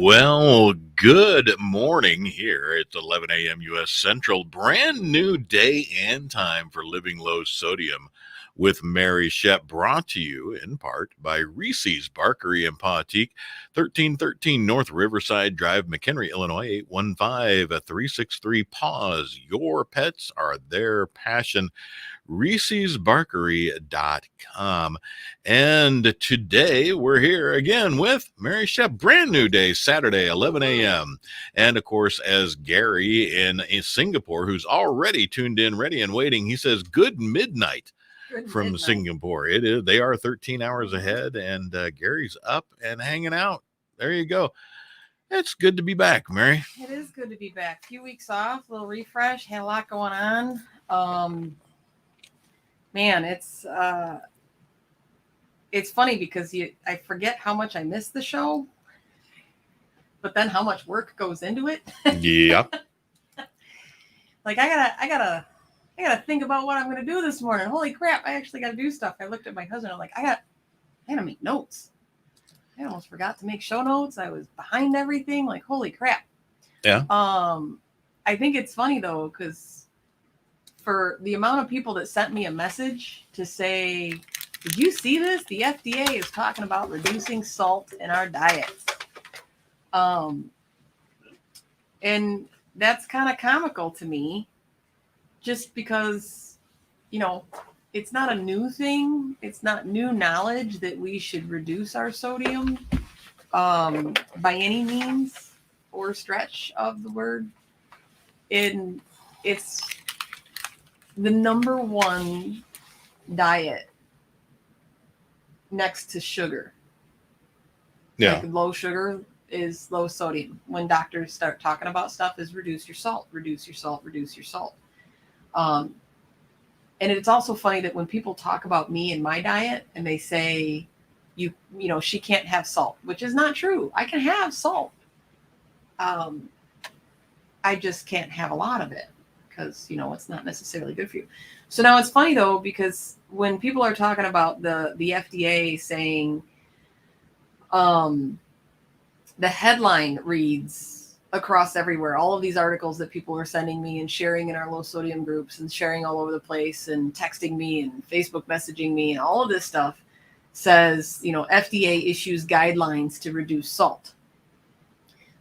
Well, good morning here. It's 11 a.m. U.S. Central. Brand new day and time for Living Low Sodium with Mary Schepp, brought to you in part by Reeses Barkery Pawtique, 1313 North Riverside Drive, McHenry, Illinois, 815-363 Pause. Your pets are their passion. ReesesBarkery.com. And today we're here again with Mary Schepp. Brand new day, Saturday, 11 a.m. And of course, as Gary in Singapore, who's already tuned in, ready and waiting, he says, good midnight. From Singapore. It is. They are 13 hours ahead, and Gary's up and hanging out. There you go. It's good to be back, Mary. It is good to be back. A few weeks off, a little refresh, had a lot going on. Man, it's funny because I forget how much I miss the show, but then how much work goes into it. Yep. Like I gotta think about what I'm gonna do this morning. Holy crap! I actually gotta do stuff. I looked at my husband. I'm like, I gotta make notes. I almost forgot to make show notes. I was behind everything. Like, holy crap. Yeah. I think it's funny though, because for the amount of people that sent me a message to say, did you see this? The FDA is talking about reducing salt in our diets. And that's kind of comical to me, just because, it's not a new thing. It's not new knowledge that we should reduce our sodium by any means or stretch of the word. And it's the number one diet next to sugar. Yeah. Like low sugar is low sodium. When doctors start talking about stuff, is reduce your salt, reduce your salt, reduce your salt. And it's also funny that when people talk about me and my diet and they say, she can't have salt, which is not true. I can have salt. I just can't have a lot of it because, it's not necessarily good for you. So now it's funny though, because when people are talking about the FDA saying, the headline reads across everywhere, all of these articles that people are sending me and sharing in our low sodium groups and sharing all over the place and texting me and Facebook messaging me and all of this stuff says, FDA issues guidelines to reduce salt.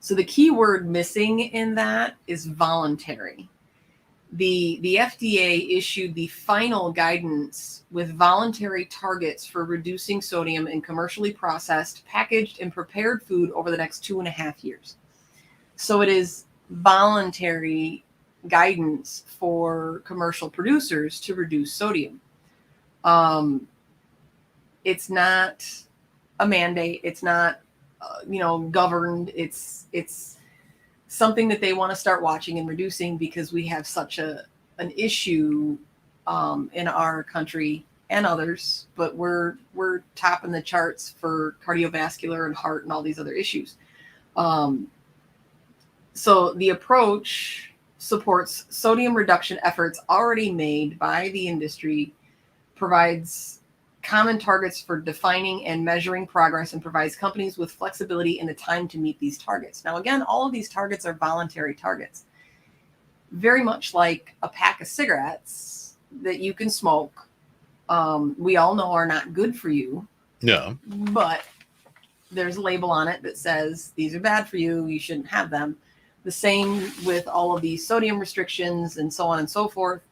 So the key word missing in that is voluntary. The FDA issued the final guidance with voluntary targets for reducing sodium in commercially processed, packaged, and prepared food over the next 2.5 years. So it is voluntary guidance for commercial producers to reduce sodium. It's not a mandate. It's not, governed. It's something that they want to start watching and reducing because we have such an issue in our country and others, but we're topping the charts for cardiovascular and heart and all these other issues. So the approach supports sodium reduction efforts already made by the industry, provides common targets for defining and measuring progress, and provides companies with flexibility and the time to meet these targets. Now, again, all of these targets are voluntary targets, very much like a pack of cigarettes that you can smoke. We all know are not good for you. Yeah. But there's a label on it that says these are bad for you. You shouldn't have them. The same with all of these sodium restrictions and so on and so forth.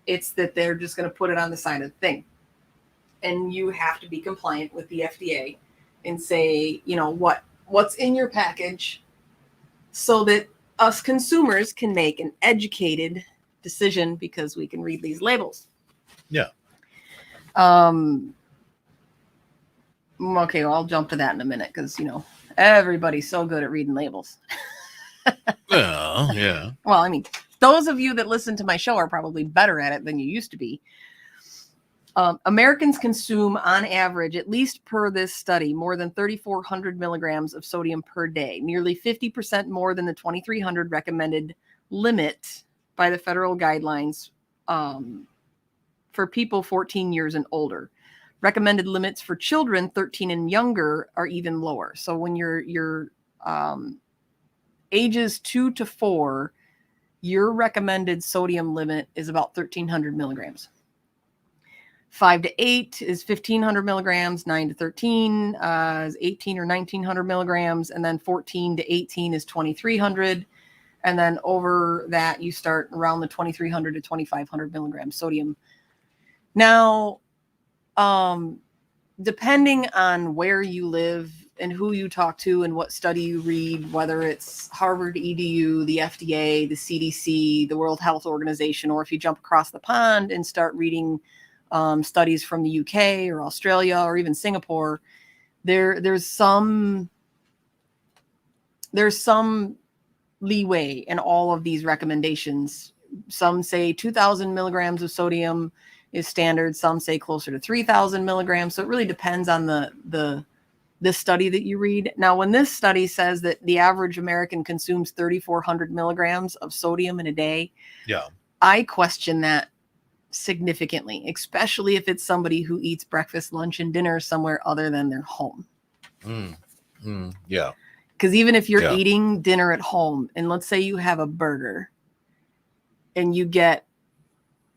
It's that they're just going to put it on the side of the thing. And you have to be compliant with the FDA and say, what's in your package so that us consumers can make an educated decision because we can read these labels. Yeah. Okay, well, I'll jump to that in a minute because, everybody's so good at reading labels. Well, yeah. Well, I mean, those of you that listen to my show are probably better at it than you used to be. Americans consume, on average, at least per this study, more than 3,400 milligrams of sodium per day, nearly 50% more than the 2,300 recommended limit by the federal guidelines for people 14 years and older. Recommended limits for children 13 and younger are even lower. So when you're ages 2 to 4, your recommended sodium limit is about 1,300 milligrams. 5 to 8 is 1,500 milligrams. 9 to 13 is 18 or 1,900 milligrams. And then 14 to 18 is 2,300. And then over that, you start around the 2,300 to 2,500 milligrams sodium. Now, depending on where you live and who you talk to and what study you read, whether it's Harvard EDU, the FDA, the CDC, the World Health Organization, or if you jump across the pond and start reading studies from the UK or Australia or even Singapore, there's some leeway in all of these recommendations. Some say 2,000 milligrams of sodium is standard. Some say closer to 3,000 milligrams. So it really depends on the study that you read. Now, when this study says that the average American consumes 3,400 milligrams of sodium in a day, I question that significantly, especially if it's somebody who eats breakfast, lunch, and dinner somewhere other than their home. Yeah. Because even if you're eating dinner at home, and let's say you have a burger and you get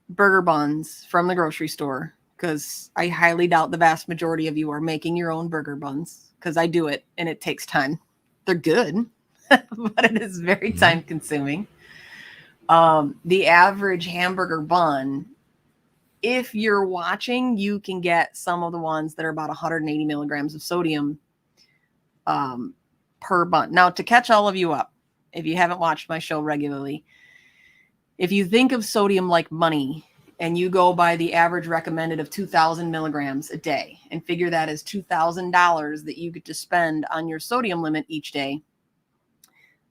burger buns from the grocery store, because I highly doubt the vast majority of you are making your own burger buns, because I do it and it takes time. They're good, but it is very time consuming. The average hamburger bun, if you're watching, you can get some of the ones that are about 180 milligrams of sodium per bun. Now, to catch all of you up, if you haven't watched my show regularly, if you think of sodium like money and you go by the average recommended of 2,000 milligrams a day and figure that as $2,000 that you get to spend on your sodium limit each day,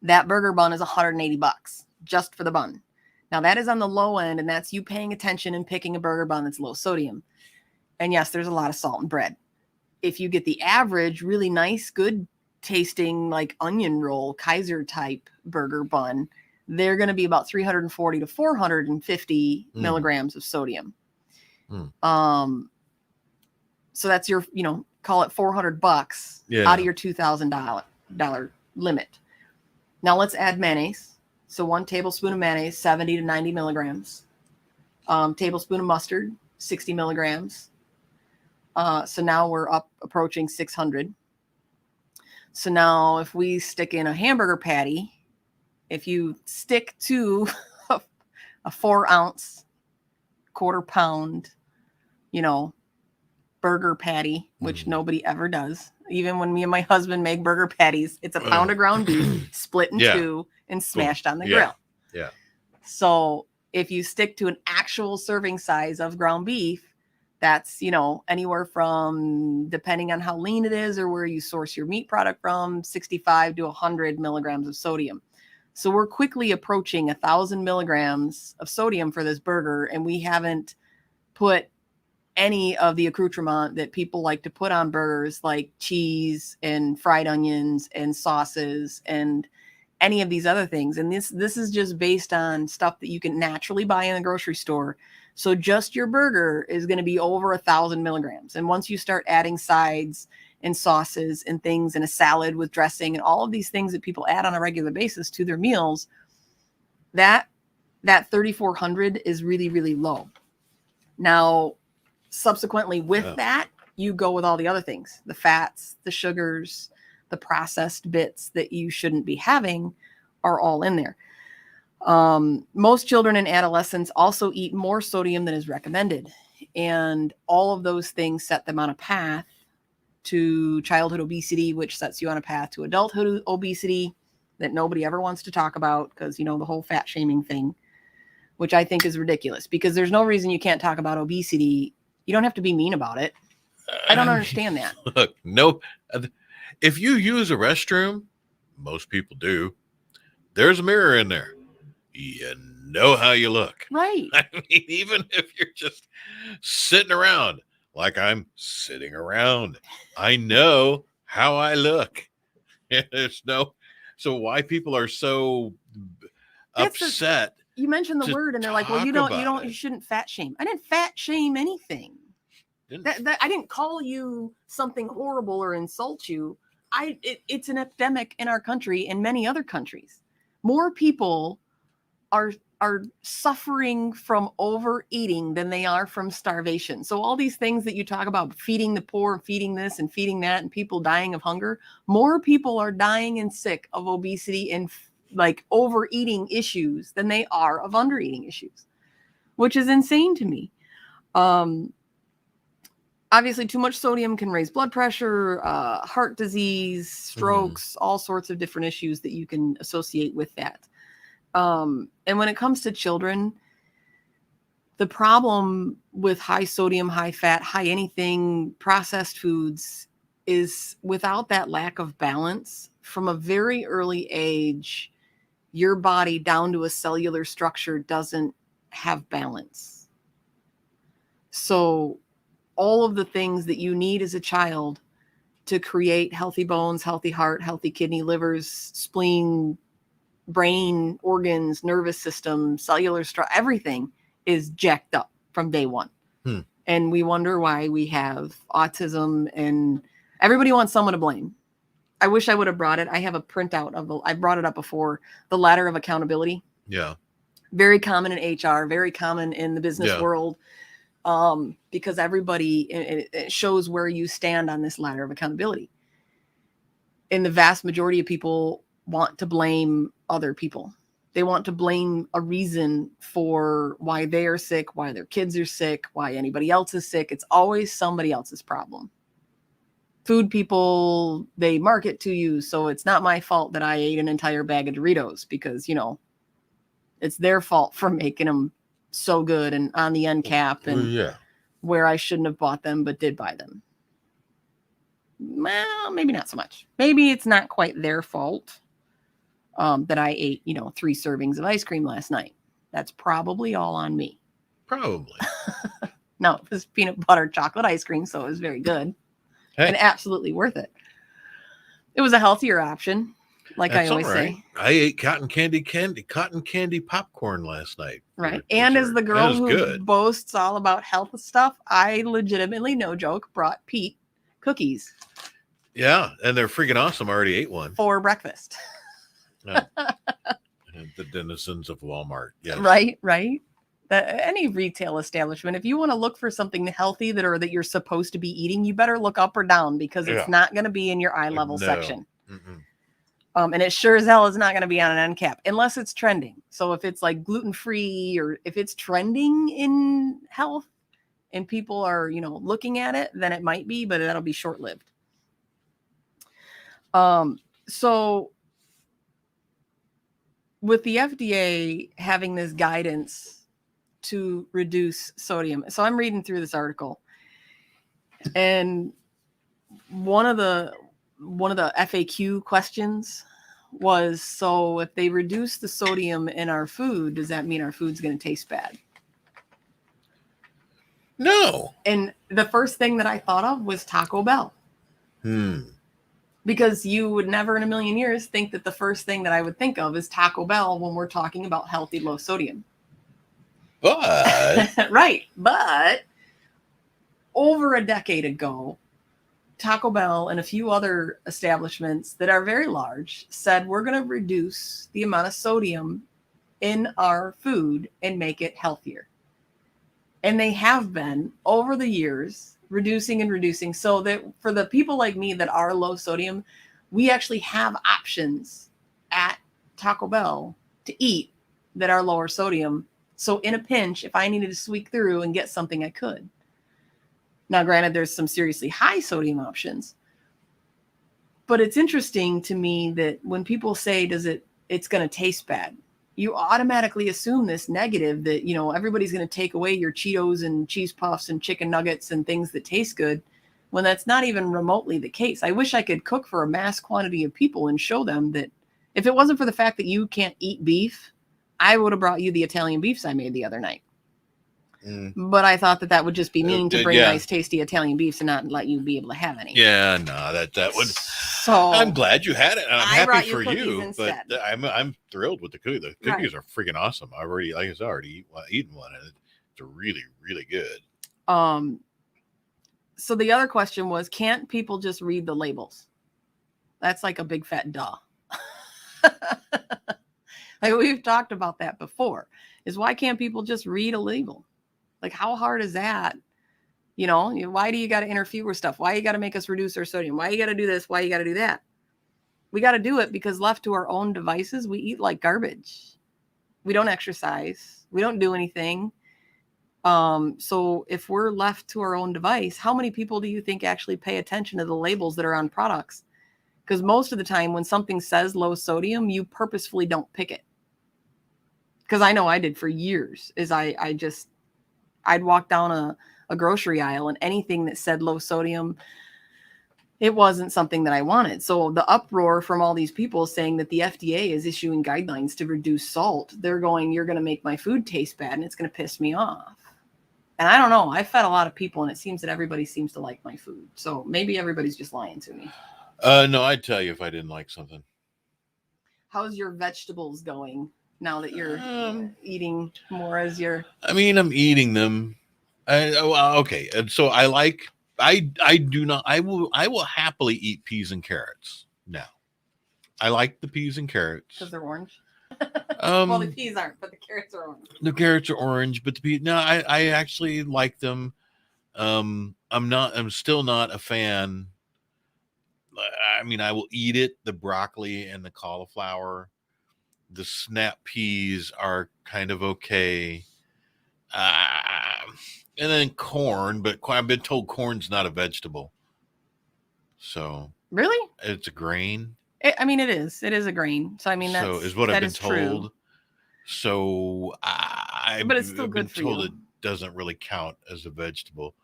that burger bun is $180 just for the bun. Now, that is on the low end, and that's you paying attention and picking a burger bun that's low sodium. And yes, there's a lot of salt in bread. If you get the average, really nice, good tasting, like onion roll, Kaiser type burger bun, they're going to be about 340 to 450 milligrams of sodium. So that's your, call it $400 out of your $2,000 limit. Now let's add mayonnaise. So 1 tablespoon of mayonnaise, 70 to 90 milligrams. Tablespoon of mustard, 60 milligrams. So now we're approaching 600. So now if we stick in a hamburger patty, if you stick to a 4 ounce, quarter pound, burger patty, which nobody ever does. Even when me and my husband make burger patties, it's a pound of ground beef split in two and smashed on the grill. Yeah. So if you stick to an actual serving size of ground beef, that's, anywhere from, depending on how lean it is or where you source your meat product from, 65 to 100 milligrams of sodium. So we're quickly approaching 1,000 milligrams of sodium for this burger, and we haven't put any of the accoutrement that people like to put on burgers, like cheese and fried onions and sauces and any of these other things. And this is just based on stuff that you can naturally buy in the grocery store. So just your burger is going to be over 1,000 milligrams. And once you start adding sides and sauces and things and a salad with dressing and all of these things that people add on a regular basis to their meals, that 3,400 is really, really low. Now, subsequently with that, you go with all the other things, the fats, the sugars, the processed bits that you shouldn't be having are all in there. Most children and adolescents also eat more sodium than is recommended. And all of those things set them on a path to childhood obesity, which sets you on a path to adulthood obesity that nobody ever wants to talk about because, the whole fat shaming thing, which I think is ridiculous because there's no reason you can't talk about obesity. You don't have to be mean about it. I don't understand that. Look, no, if you use a restroom, most people do, there's a mirror in there. You know how you look. Right. I mean, even if you're just sitting around like I'm sitting around, I know how I look. So why people are so upset. You mentioned the word and they're like, well, you shouldn't fat shame. I didn't fat shame anything. That I didn't call you something horrible or insult you. It's an epidemic in our country and many other countries. More people are suffering from overeating than they are from starvation. So all these things that you talk about, feeding the poor, feeding this and feeding that, and people dying of hunger, more people are dying and sick of obesity and like overeating issues than they are of undereating issues, which is insane to me. Obviously, too much sodium can raise blood pressure, heart disease, strokes, all sorts of different issues that you can associate with that. And when it comes to children, the problem with high sodium, high fat, high anything processed foods is without that lack of balance from a very early age, your body down to a cellular structure doesn't have balance. So all of the things that you need as a child to create healthy bones, healthy heart, healthy kidney, livers, spleen, brain, organs, nervous system, cellular structure, everything is jacked up from day one. And we wonder why we have autism, and everybody wants someone to blame. I wish I would have brought it. I have a printout of I brought it up before, the ladder of accountability. Yeah. Very common in HR, very common in the business world. Because everybody, it shows where you stand on this ladder of accountability. And the vast majority of people want to blame other people. They want to blame a reason for why they are sick, why their kids are sick, why anybody else is sick. It's always somebody else's problem. Food people, they market to you, so it's not my fault that I ate an entire bag of Doritos because, it's their fault for making them so good and on the end cap and where I shouldn't have bought them but did buy them. Well, maybe not so much. Maybe it's not quite their fault that I ate, 3 servings of ice cream last night. That's probably all on me. Probably. No, it was peanut butter chocolate ice cream, so it was very good and absolutely worth it. It was a healthier option, like I always say. I ate cotton candy popcorn last night. Right. And as the girl who boasts all about health stuff, I legitimately, no joke, brought Pete cookies. Yeah, and they're freaking awesome. I already ate one. For breakfast. The denizens of Walmart. Yes. Right. Any retail establishment, if you want to look for something healthy that you're supposed to be eating, you better look up or down because it's not going to be in your eye level section. And it sure as hell is not going to be on an end cap unless it's trending. So if it's like gluten-free or if it's trending in health and people are, looking at it, then it might be, but that'll be short-lived. So with the FDA having this guidance to reduce sodium. So I'm reading through this article, and one of the FAQ questions was, so if they reduce the sodium in our food, does that mean our food's going to taste bad? No. And the first thing that I thought of was Taco Bell. Because you would never in a million years think that the first thing that I would think of is Taco Bell when we're talking about healthy, low sodium. But right. But over a decade ago, Taco Bell and a few other establishments that are very large said, we're going to reduce the amount of sodium in our food and make it healthier. And they have been over the years reducing so that for the people like me that are low sodium, we actually have options at Taco Bell to eat that are lower sodium. So in a pinch, if I needed to squeak through and get something, I could. Now, granted, there's some seriously high sodium options, but it's interesting to me that when people say, it's going to taste bad, you automatically assume this negative that, everybody's going to take away your Cheetos and cheese puffs and chicken nuggets and things that taste good, when that's not even remotely the case. I wish I could cook for a mass quantity of people and show them that if it wasn't for the fact that you can't eat beef, I would have brought you the Italian beefs I made the other night. But I thought that would just be mean to bring nice, tasty Italian beefs and not let you be able to have any. Yeah, no, that would. So I'm glad you had it. And I'm happy for you, instead. But I'm thrilled with the cookies. The cookies are freaking awesome. I've already, like I said, eaten one, and it's really, really good. So the other question was, can't people just read the labels? That's like a big fat duh. Like we've talked about that before, is why can't people just read a label? Like how hard is that? You know, why do you got to interfere with stuff? Why you got to make us reduce our sodium? Why you got to do this? Why you got to do that? We got to do it because left to our own devices, we eat like garbage. We don't exercise. We don't do anything. So if we're left to our own device, how many people do you think actually pay attention to the labels that are on products? Because most of the time when something says low sodium, you purposefully don't pick it. Because I know I did for years, is I'd walk down a grocery aisle and anything that said low sodium, it wasn't something that I wanted. So the uproar from all these people saying that the FDA is issuing guidelines to reduce salt, they're going, you're going to make my food taste bad and it's going to piss me off. And I don't know. I fed a lot of people and it seems that everybody seems to like my food. So maybe everybody's just lying to me. No, I'd tell you if I didn't like something. How's your vegetables going now that you're eating more as your... I mean, I'm eating them. Okay. And so I will happily eat peas and carrots now. I like the peas and carrots. Because they're orange? Well, the peas aren't, but the carrots are orange. The carrots are orange, but the peas, no, I actually like them. I'm still not a fan. I mean, I will eat it. The broccoli and the cauliflower, the snap peas are kind of okay. And then corn, but I've been told corn's not a vegetable. So really, it's a grain. I mean, it is. It is a grain. So I mean, that's, so is what I've been told. True. So but it's still good for you. It doesn't really count as a vegetable.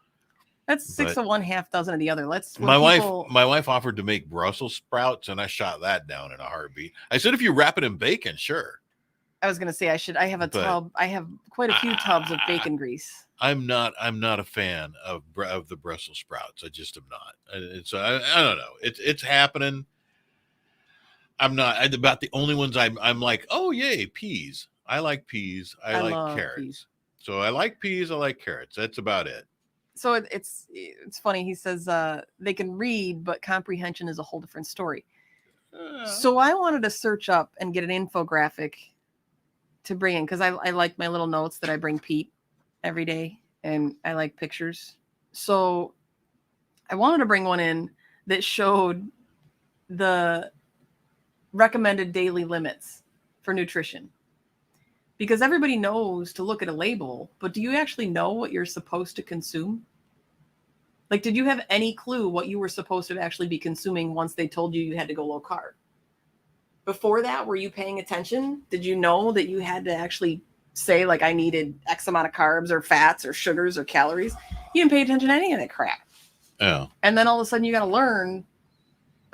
That's 6 of one, half dozen of the other. My wife offered to make Brussels sprouts, and I shot that down in a heartbeat. I said, if you wrap it in bacon, sure. I was gonna say I have a tub. I have quite a few tubs of bacon grease. I'm not a fan of the Brussels sprouts. I just am not. It's I don't know. It's happening. I'm not about the only ones I'm like, oh yay, peas. I like peas. I like carrots. Peas. So I like peas. I like carrots. That's about it. So it's funny. He says they can read, but comprehension is a whole different story. So I wanted to search up and get an infographic to bring in because I like my little notes that I bring Pete every day, and I like pictures. So I wanted to bring one in that showed the recommended daily limits for nutrition. Because everybody knows to look at a label, but do you actually know what you're supposed to consume? Like, did you have any clue what you were supposed to actually be consuming once they told you had to go low carb? Before that, were you paying attention? Did you know that you had to actually say, like, I needed X amount of carbs or fats or sugars or calories? You didn't pay attention to any of that crap. Oh. And then all of a sudden you got to learn,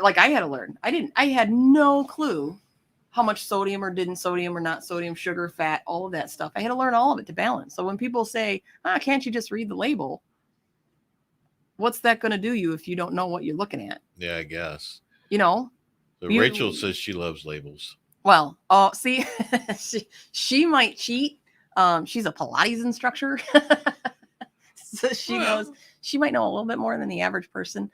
like I had to learn. I had no clue how much sodium or didn't sodium or not sodium, sugar, fat, all of that stuff. I had to learn all of it to balance. So when people say, can't you just read the label? What's that going to do you if you don't know what you're looking at? Yeah, I guess. You know? So Rachel says she loves labels. Well, see, she might cheat. She's a Pilates instructor. So she knows, she might know a little bit more than the average person.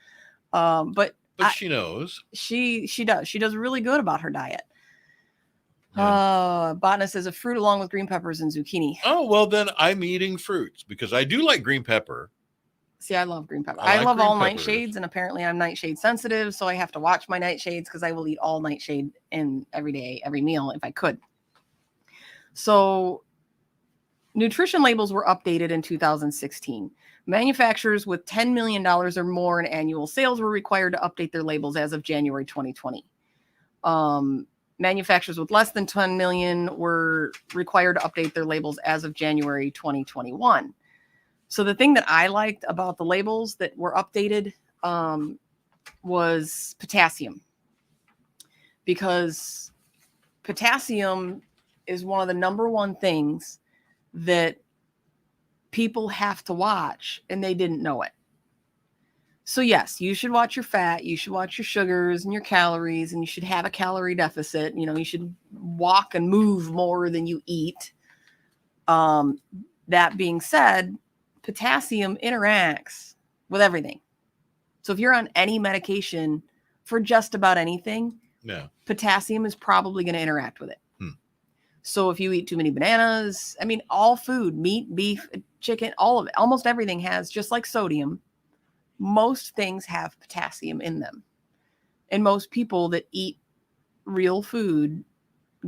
But she knows. She does. She does really good about her diet. Botanist says a fruit along with green peppers and zucchini. Oh, well, then I'm eating fruits because I do like green pepper. See, I love green pepper. I love all nightshades, and apparently I'm nightshade sensitive, so I have to watch my nightshades because I will eat all nightshade in every day, every meal if I could. So nutrition labels were updated in 2016. Manufacturers with $10 million or more in annual sales were required to update their labels as of January 2020. Manufacturers with less than 10 million were required to update their labels as of January 2021. So the thing that I liked about the labels that were updated was potassium, because potassium is one of the number one things that people have to watch, and they didn't know it. So yes, you should watch your fat, you should watch your sugars and your calories, and you should have a calorie deficit. You know, you should walk and move more than you eat. That being said, potassium interacts with everything. So if you're on any medication for just about anything, potassium is probably going to interact with it. So if you eat too many bananas, I mean, all food, meat, beef, chicken, all of it, almost everything has, just like sodium, most things have potassium in them. And most people that eat real food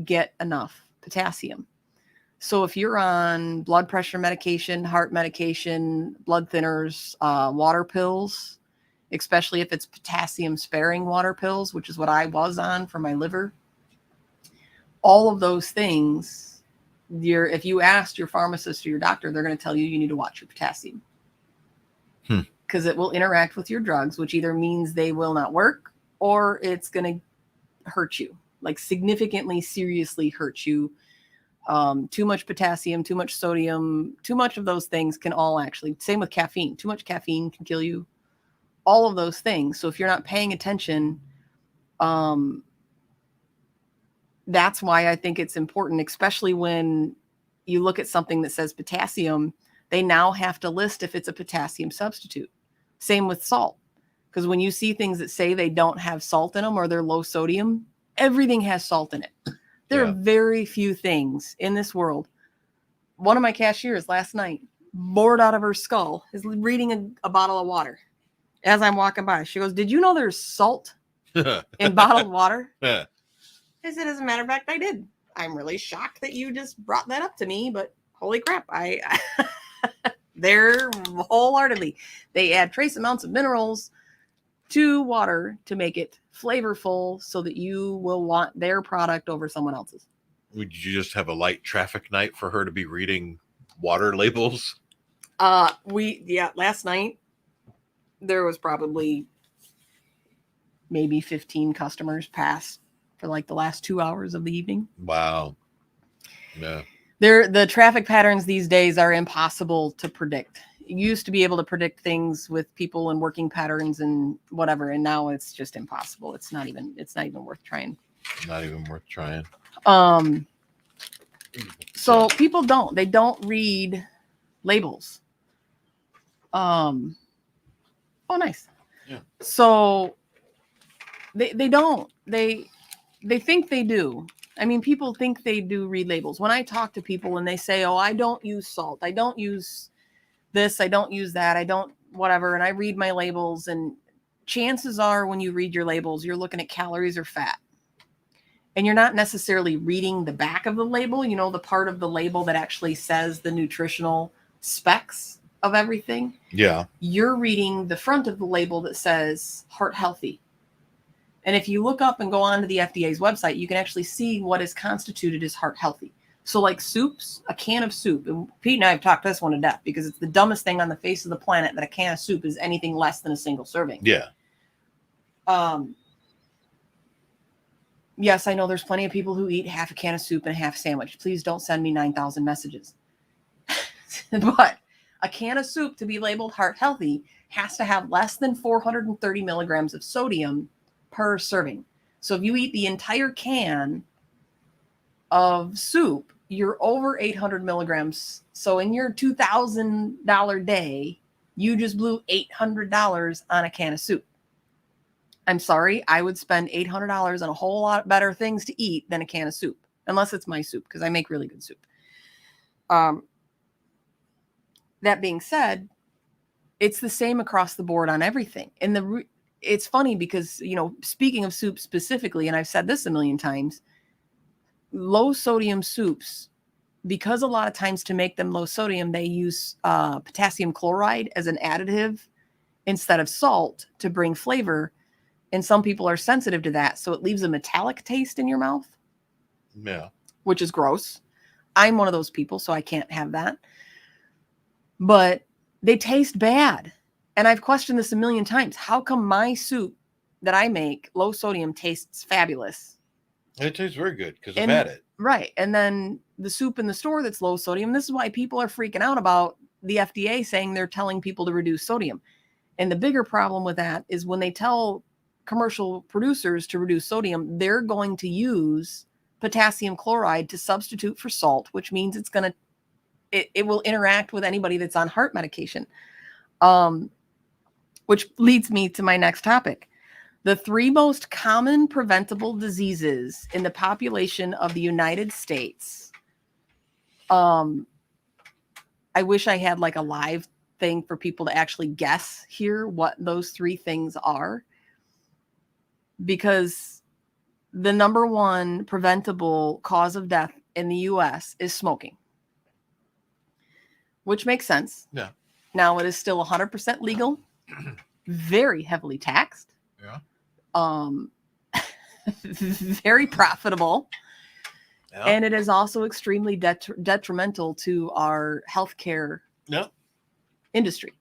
get enough potassium. So if you're on blood pressure medication, heart medication, blood thinners, water pills, especially if it's potassium sparing water pills, which is what I was on for my liver, all of those things, if you asked your pharmacist or your doctor, they're going to tell you need to watch your potassium. Because it will interact with your drugs, which either means they will not work or it's going to hurt you, like significantly, seriously hurt you. Too much potassium, too much sodium, too much of those things can all actually, same with caffeine, too much caffeine can kill you. All of those things. So if you're not paying attention, that's why I think it's important, especially when you look at something that says potassium, they now have to list if it's a potassium substitute. Same with salt. Because when you see things that say they don't have salt in them or they're low sodium, everything has salt in it. There are very few things in this world. One of my cashiers last night, bored out of her skull, is reading a bottle of water. As I'm walking by, she goes, "Did you know there's salt in bottled water?" I said, as a matter of fact, I did. I'm really shocked that you just brought that up to me, but holy crap, they're wholeheartedly. They add trace amounts of minerals to water to make it flavorful so that you will want their product over someone else's. Would you just have a light traffic night for her to be reading water labels? Last night there was probably maybe 15 customers passed for like the last 2 hours of the evening. Wow. Yeah. The traffic patterns these days are impossible to predict. You used to be able to predict things with people and working patterns and whatever, and now it's just impossible. It's not even worth trying. Not even worth trying. So people don't read labels. Oh, nice. Yeah. So they don't. They think they do. I mean, people think they do read labels. When I talk to people and they say, "Oh, I don't use salt. I don't use this. I don't use that. I don't whatever." And I read my labels, and chances are when you read your labels, you're looking at calories or fat. And you're not necessarily reading the back of the label, you know, the part of the label that actually says the nutritional specs of everything. Yeah. You're reading the front of the label that says heart healthy. And if you look up and go on to the FDA's website, you can actually see what is constituted as heart healthy. So like soups, a can of soup, and Pete and I have talked this one to death because it's the dumbest thing on the face of the planet that a can of soup is anything less than a single serving. Yeah. Yes, I know there's plenty of people who eat half a can of soup and a half sandwich. Please don't send me 9,000 messages. But a can of soup to be labeled heart healthy has to have less than 430 milligrams of sodium per serving. So if you eat the entire can of soup, you're over 800 milligrams. So in your $2,000 day, you just blew $800 on a can of soup. I'm sorry, I would spend $800 on a whole lot better things to eat than a can of soup, unless it's my soup, because I make really good soup. That being said, it's the same across the board on everything. And it's funny because, you know, speaking of soup specifically, and I've said this a million times, low sodium soups, because a lot of times to make them low sodium, they use potassium chloride as an additive instead of salt to bring flavor. And some people are sensitive to that. So it leaves a metallic taste in your mouth. Yeah. Which is gross. I'm one of those people, so I can't have that. But they taste bad. And I've questioned this a million times. How come my soup that I make, low sodium, tastes fabulous? It tastes very good because I've had it. Right. And then the soup in the store that's low sodium, this is why people are freaking out about the FDA saying they're telling people to reduce sodium. And the bigger problem with that is when they tell commercial producers to reduce sodium, they're going to use potassium chloride to substitute for salt, which means it will interact with anybody that's on heart medication. which leads me to my next topic. The 3 most common preventable diseases in the population of the United States. I wish I had like a live thing for people to actually guess here what those 3 things are. Because the number 1 preventable cause of death in the US is smoking. Which makes sense. Yeah. Now it is still 100% legal, very heavily taxed. Yeah. Very profitable. Yeah. And it is also extremely detrimental to our healthcare industry.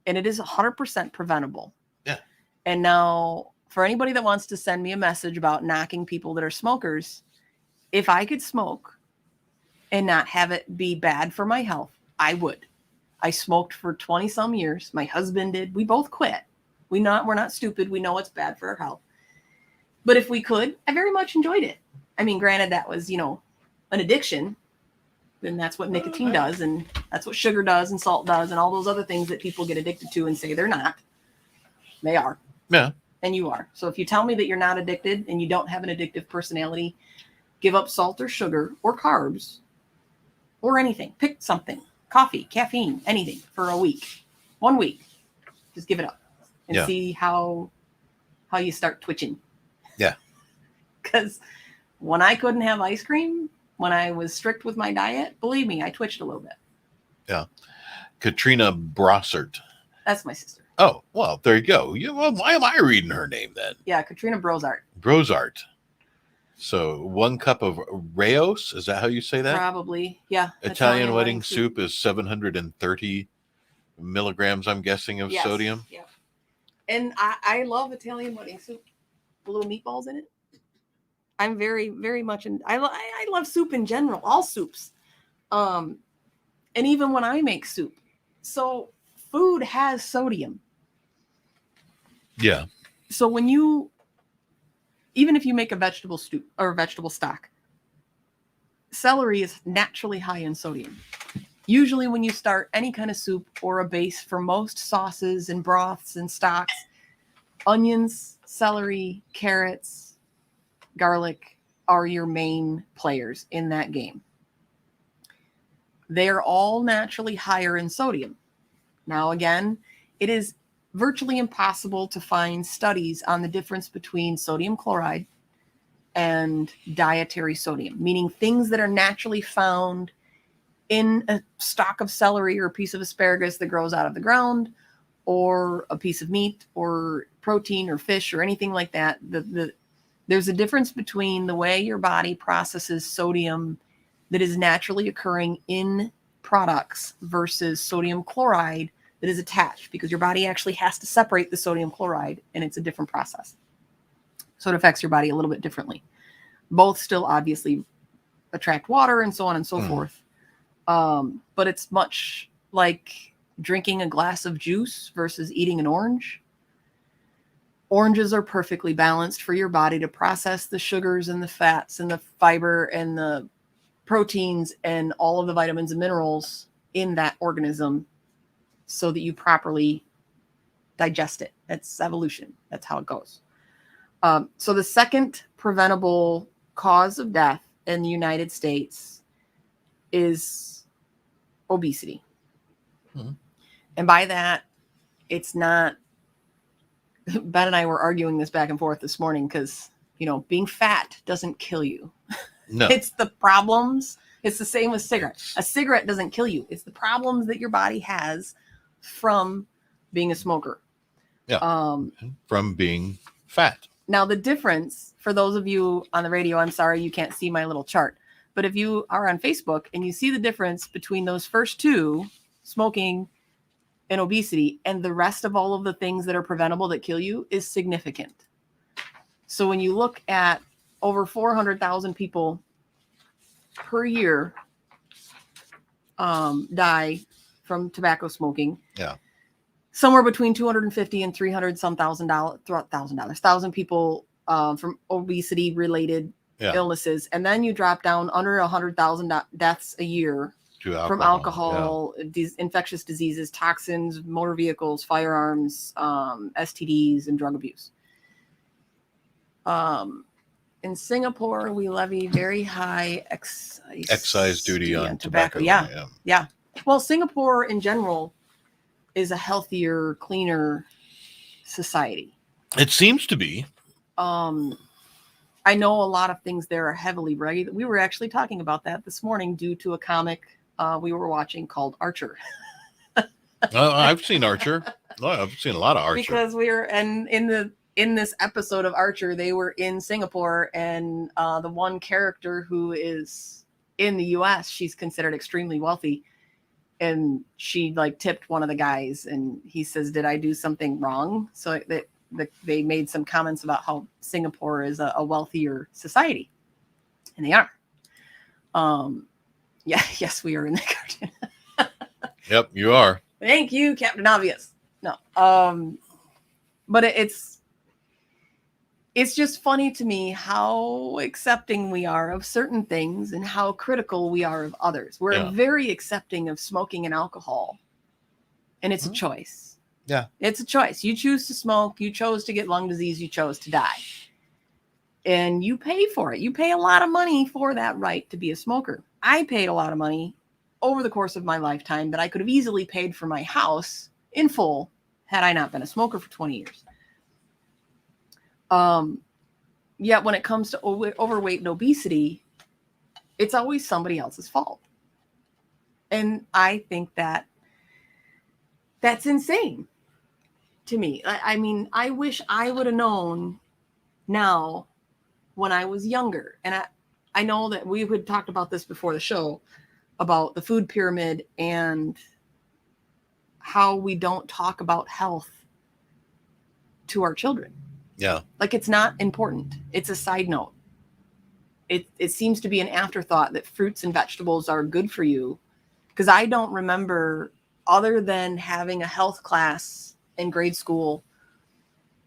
And it is 100% preventable. Yeah. And now, for anybody that wants to send me a message about knocking people that are smokers, if I could smoke and not have it be bad for my health, I would. I smoked for 20 some years. My husband did. We both quit. We're not stupid. We know it's bad for our health. But if we could, I very much enjoyed it. I mean, granted, that was, an addiction. Then that's what nicotine does. And that's what sugar does and salt does and all those other things that people get addicted to and say they're not. They are. Yeah. And you are. So if you tell me that you're not addicted and you don't have an addictive personality, give up salt or sugar or carbs or anything. Pick something. Coffee, caffeine, anything for a week. 1 week. Just give it up and see how you start twitching. Yeah. Because when I couldn't have ice cream, when I was strict with my diet, believe me, I twitched a little bit. Yeah. Katrina Brossart. That's my sister. Oh, well, there you go. Well, why am I reading her name then? Yeah, Katrina Brossart. Brossart. So 1 cup of Rayos, is that how you say that? Probably, yeah. Italian wedding soup is 730 milligrams, I'm guessing, of sodium. Yeah. And I love Italian wedding soup. The little meatballs in it. I'm very, very much I love soup in general, all soups. And even when I make soup. So food has sodium. Yeah. So even if you make a vegetable stew or a vegetable stock, celery is naturally high in sodium. Usually when you start any kind of soup or a base for most sauces and broths and stocks, onions, celery, carrots, garlic are your main players in that game. They are all naturally higher in sodium. Now, again, it is virtually impossible to find studies on the difference between sodium chloride and dietary sodium, meaning things that are naturally found in a stalk of celery or a piece of asparagus that grows out of the ground or a piece of meat or protein or fish or anything like that. There's a difference between the way your body processes sodium that is naturally occurring in products versus sodium chloride that is attached, because your body actually has to separate the sodium chloride, and it's a different process. So it affects your body a little bit differently. Both still obviously attract water and so on and so forth. But it's much like drinking a glass of juice versus eating an orange. Oranges are perfectly balanced for your body to process the sugars and the fats and the fiber and the proteins and all of the vitamins and minerals in that organism so that you properly digest it. That's evolution. That's how it goes. So the second preventable cause of death in the United States is obesity. Mm-hmm. And by that, it's not, Ben and I were arguing this back and forth this morning because, being fat doesn't kill you. No. It's the problems. It's the same with cigarettes. A cigarette doesn't kill you. It's the problems that your body has from being a smoker. Yeah. From being fat. Now, the difference for those of you on the radio, I'm sorry, you can't see my little chart. But if you are on Facebook and you see the difference between those first two, smoking and obesity, and the rest of all of the things that are preventable that kill you is significant. So when you look at over 400,000 people per year die from tobacco smoking. Yeah. Somewhere between 250 and 300 some thousand people from obesity related illnesses. And then you drop down under 100,000 deaths a year from alcohol, infectious diseases, toxins, motor vehicles, firearms, STDs, and drug abuse. In Singapore, we levy very high excise duty on tobacco. Yeah. Well, Singapore in general is a healthier, cleaner society. It seems to be. I know a lot of things there are heavily regulated. We were actually talking about that this morning due to a comic we were watching called Archer. I've seen Archer. I've seen a lot of Archer. Because in this episode of Archer, they were in Singapore, and the one character who is in the US, she's considered extremely wealthy. And she like tipped one of the guys, and he says, "Did I do something wrong?" So they made some comments about how Singapore is a wealthier society, and they are. Yes, we are in the cartoon. Yep, you are. Thank you, Captain Obvious. No, but it's just funny to me how accepting we are of certain things and how critical we are of others. We're very accepting of smoking and alcohol, and it's a choice. Yeah. It's a choice. You choose to smoke. You chose to get lung disease. You chose to die. And you pay for it. You pay a lot of money for that right to be a smoker. I paid a lot of money over the course of my lifetime that I could have easily paid for my house in full had I not been a smoker for 20 years. Yet when it comes to overweight and obesity, it's always somebody else's fault. And I think that's insane to me. I mean, I wish I would have known now when I was younger. And I know that we had talked about this before the show about the food pyramid and how we don't talk about health to our children. Yeah. Like it's not important. It's a side note. It seems to be an afterthought that fruits and vegetables are good for you. Because I don't remember, other than having a health class in grade school,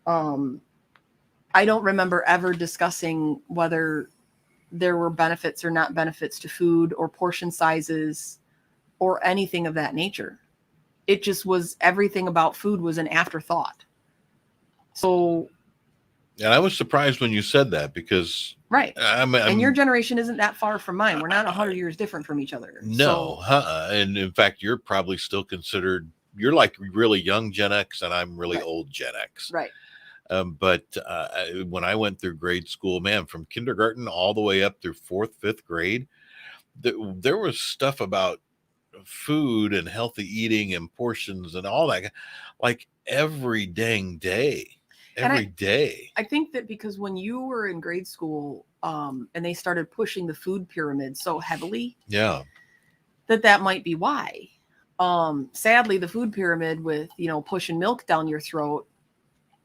I don't remember ever discussing whether there were benefits or not benefits to food or portion sizes or anything of that nature. It just was, everything about food was an afterthought. So... And I was surprised when you said that because... Right. And your generation isn't that far from mine. We're not 100 years different from each other. No. And in fact, you're probably still considered... You're like really young Gen X, and I'm really old Gen X. Right. But when I went through grade school, man, from kindergarten all the way up through 4th, 5th grade, there was stuff about food and healthy eating and portions and all that, like every dang day. Every day. I think that because when you were in grade school, and they started pushing the food pyramid so heavily, that might be why. Sadly, the food pyramid with, pushing milk down your throat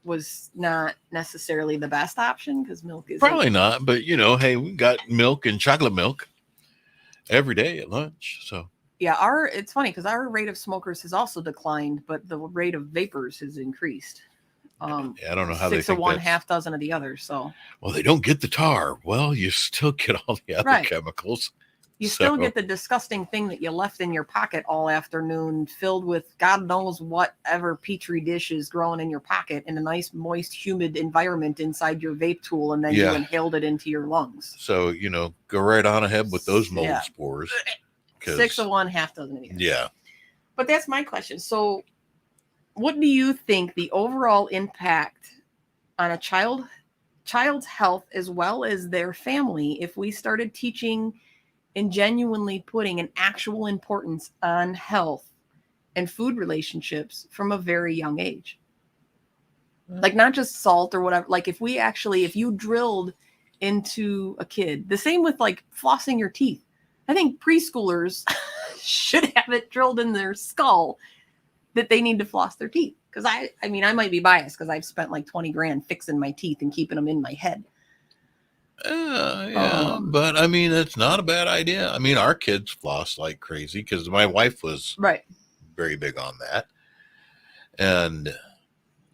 was not necessarily the best option, because milk is probably not. But hey, we got milk and chocolate milk every day at lunch. So yeah, it's funny because our rate of smokers has also declined, but the rate of vapors has increased. I don't know how 6 they of one, half dozen of the others. So well, they don't get the tar. Well, you still get all the other chemicals. You still get the disgusting thing that you left in your pocket all afternoon, filled with God knows whatever petri dish is growing in your pocket in a nice, moist, humid environment inside your vape tool, and then you inhaled it into your lungs. So go right on ahead with those mold spores. 6 of one, half dozen of the other. Yeah. But that's my question. So what do you think the overall impact on a child's health as well as their family if we started teaching and genuinely putting an actual importance on health and food relationships from a very young age? Like not just salt or whatever. Like if you drilled into a kid, the same with like flossing your teeth. I think preschoolers should have it drilled in their skull that they need to floss their teeth. Because I might be biased because I've spent like $20,000 fixing my teeth and keeping them in my head. But it's not a bad idea. Our kids floss like crazy because my wife was very big on that. And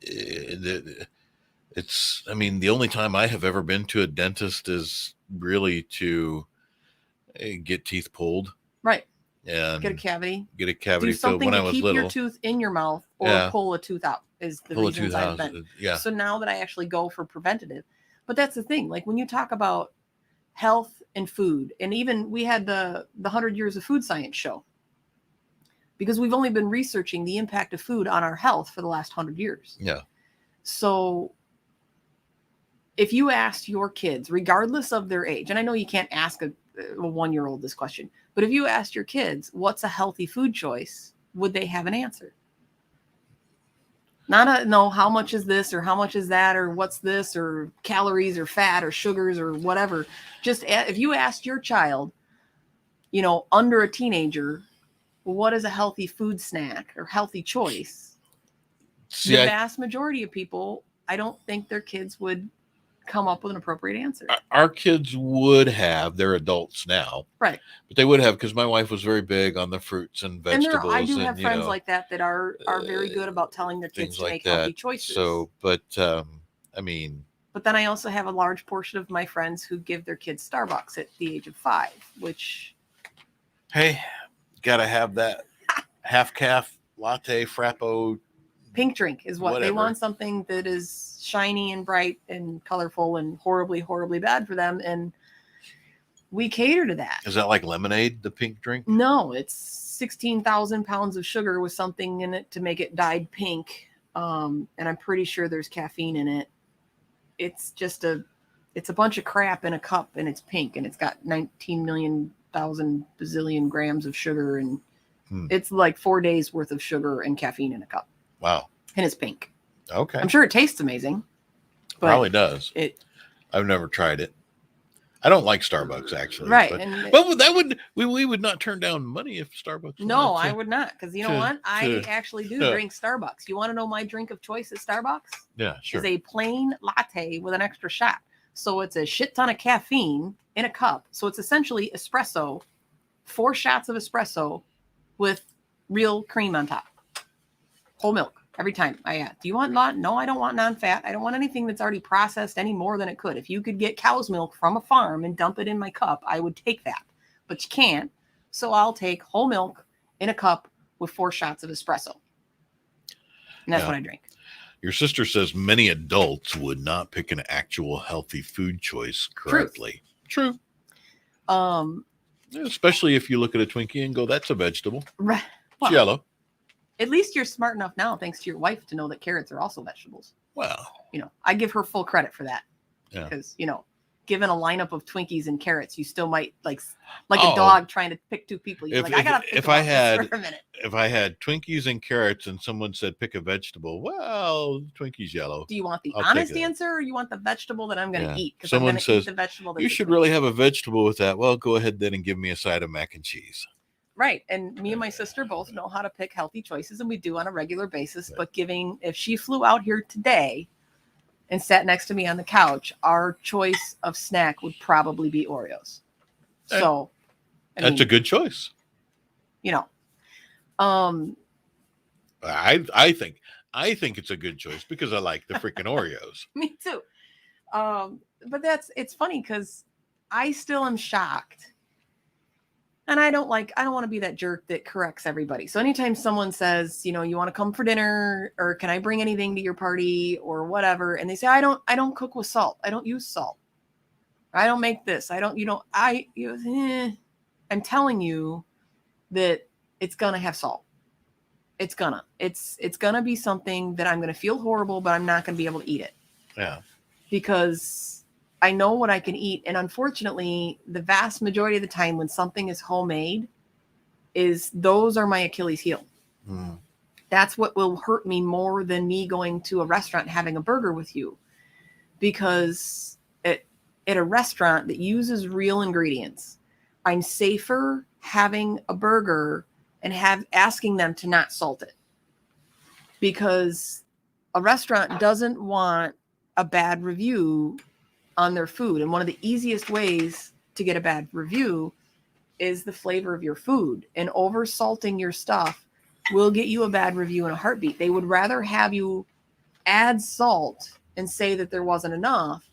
it's, the only time I have ever been to a dentist is really to get teeth pulled. Right. and Get a cavity. get a Do cavity filled something when I to was keep little. your tooth in your mouth or Yeah. pull a tooth out is the Pull a reasons tooth I've out. been. Yeah. So now that I actually go for preventative. But that's the thing. Like when you talk about health and food, and even we had the 100 Years of Food Science show, because we've only been researching the impact of food on our health for the last 100 years. Yeah. So if you asked your kids, regardless of their age, and I know you can't ask a 1-year-old this question, but if you asked your kids, what's a healthy food choice, would they have an answer? Not no, how much is this or how much is that or what's this or calories or fat or sugars or whatever. Just if you asked your child, under a teenager, what is a healthy food snack or healthy choice? See, the vast majority of people, I don't think their kids would come up with an appropriate answer. Our kids would have, they're adults now, Right. but they would have, because my wife was very big on the fruits and vegetables. I do have friends like that are very good about telling their kids to make healthy choices. So, but I mean. But then I also have a large portion of my friends who give their kids Starbucks at the age of 5, which. Hey, gotta have that half calf latte frappo. Pink drink is what whatever. They want, something that is shiny and bright and colorful and horribly, horribly bad for them. And we cater to that. Is that like lemonade, the pink drink? No, it's 16,000 pounds of sugar with something in it to make it dyed pink. And I'm pretty sure there's caffeine in it. It's a bunch of crap in a cup, and it's pink, and it's got 19 million thousand bazillion grams of sugar, and it's like 4 days worth of sugar and caffeine in a cup. Wow. And it's pink. Okay. I'm sure it tastes amazing. But probably does. I've never tried it. I don't like Starbucks, actually. Right. But we would not turn down money if Starbucks. No, I would not. Because you know what? I actually do drink Starbucks. You want to know my drink of choice at Starbucks? Yeah, sure. Is a plain latte with an extra shot. So it's a shit ton of caffeine in a cup. So it's essentially espresso, 4 shots of espresso with real cream on top. Whole milk every time I add. Do you want no, I don't want non-fat. I don't want anything that's already processed any more than it could. If you could get cow's milk from a farm and dump it in my cup, I would take that. But you can't. So I'll take whole milk in a cup with 4 shots of espresso. And that's what I drink. Your sister says many adults would not pick an actual healthy food choice correctly. True. Especially if you look at a Twinkie and go, that's a vegetable. Right. Well, it's yellow. At least you're smart enough now, thanks to your wife, to know that carrots are also vegetables. Well, I give her full credit for that. Yeah. Because, given a lineup of Twinkies and carrots, you still might like a dog trying to pick 2 people. You're I gotta think about this for a minute. If I had Twinkies and carrots and someone said pick a vegetable, well, Twinkies yellow. Do you want the honest answer, or you want the vegetable that I'm going to eat? Because someone says eat the vegetable you should really have a vegetable with that. Well, go ahead then and give me a side of mac and cheese. Right. And me and my sister both know how to pick healthy choices, and we do on a regular basis. Right. But if she flew out here today and sat next to me on the couch, our choice of snack would probably be Oreos. So that's a good choice. I think it's a good choice because I like the freaking Oreos. Me too. But it's funny because I still am shocked. And I don't want to be that jerk that corrects everybody. So anytime someone says, you want to come for dinner, or can I bring anything to your party or whatever, and they say, I don't cook with salt. I don't use salt. I don't make this. I don't, I'm telling you that it's going to have salt. It's going to be something that I'm going to feel horrible, but I'm not going to be able to eat it. Yeah. Because I know what I can eat. And unfortunately, the vast majority of the time when something is homemade, those are my Achilles heel. Mm. That's what will hurt me more than me going to a restaurant and having a burger with you. Because at a restaurant that uses real ingredients, I'm safer having a burger and asking them to not salt it. Because a restaurant doesn't want a bad review on their food. And one of the easiest ways to get a bad review is the flavor of your food. And over salting your stuff will get you a bad review in a heartbeat. They would rather have you add salt and say that there wasn't enough